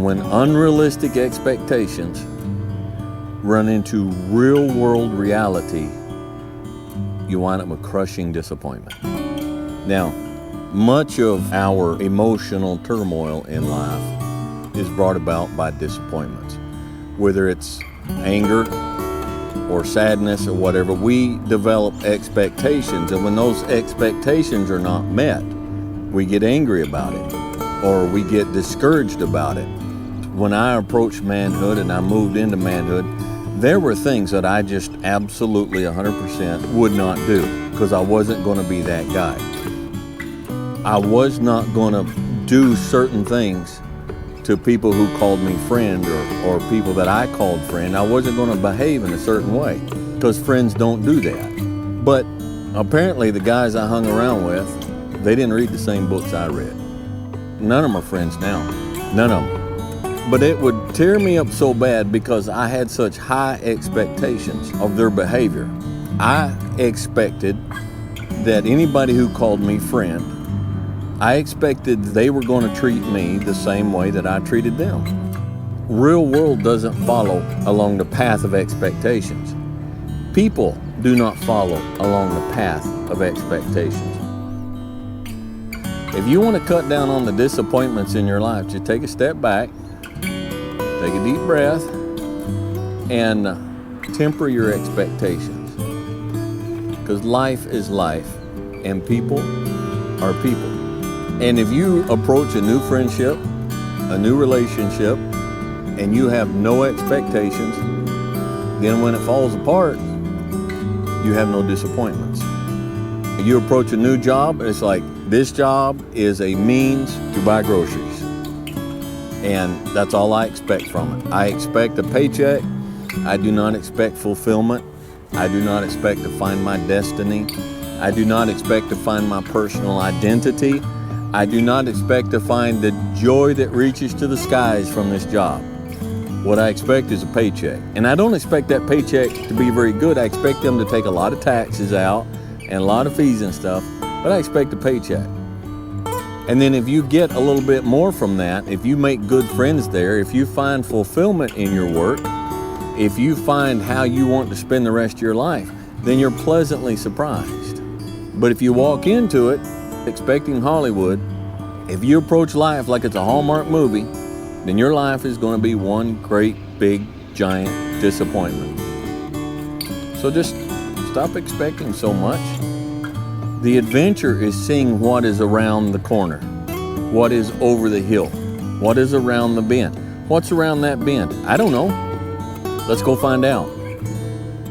When unrealistic expectations run into real-world reality, you wind up with crushing disappointment. Now, much of our emotional turmoil in life is brought about by disappointments. Whether it's anger or sadness or whatever, we develop expectations, and when those expectations are not met, we get angry about it or we get discouraged about it. When I approached manhood and I moved into manhood, there were things that I just absolutely 100% would not do because I wasn't going to be that guy. I was not going to do certain things to people who called me friend or people that I called friend. I wasn't going to behave in a certain way because friends don't do that. But apparently the guys I hung around with, they didn't read the same books I read. None of them are friends now. None of them. But it would tear me up so bad because I had such high expectations of their behavior. I expected that anybody who called me friend, I expected they were going to treat me the same way that I treated them. Real world doesn't follow along the path of expectations. People do not follow along the path of expectations. If you want to cut down on the disappointments in your life, just take a step back, take a deep breath, and temper your expectations. Because life is life, and people are people. And if you approach a new friendship, a new relationship, and you have no expectations, then when it falls apart, you have no disappointments. You approach a new job, it's like, this job is a means to buy groceries. And that's all I expect from it. I expect a paycheck. I do not expect fulfillment. I do not expect to find my destiny. I do not expect to find my personal identity. I do not expect to find the joy that reaches to the skies from this job. What I expect is a paycheck. And I don't expect that paycheck to be very good. I expect them to take a lot of taxes out and a lot of fees and stuff, but I expect a paycheck. And then if you get a little bit more from that, if you make good friends there, if you find fulfillment in your work, if you find how you want to spend the rest of your life, then you're pleasantly surprised. But if you walk into it expecting Hollywood, if you approach life like it's a Hallmark movie, then your life is going to be one great, big, giant disappointment. So just stop expecting so much. The adventure is seeing what is around the corner, what is over the hill, what is around the bend. What's around that bend? I don't know. Let's go find out.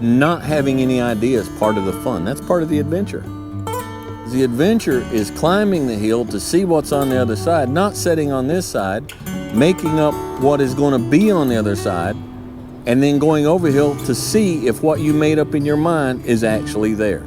Not having any idea is part of the fun. That's part of the adventure. The adventure is climbing the hill to see what's on the other side, not sitting on this side, making up what is going to be on the other side, and then going over hill to see if what you made up in your mind is actually there.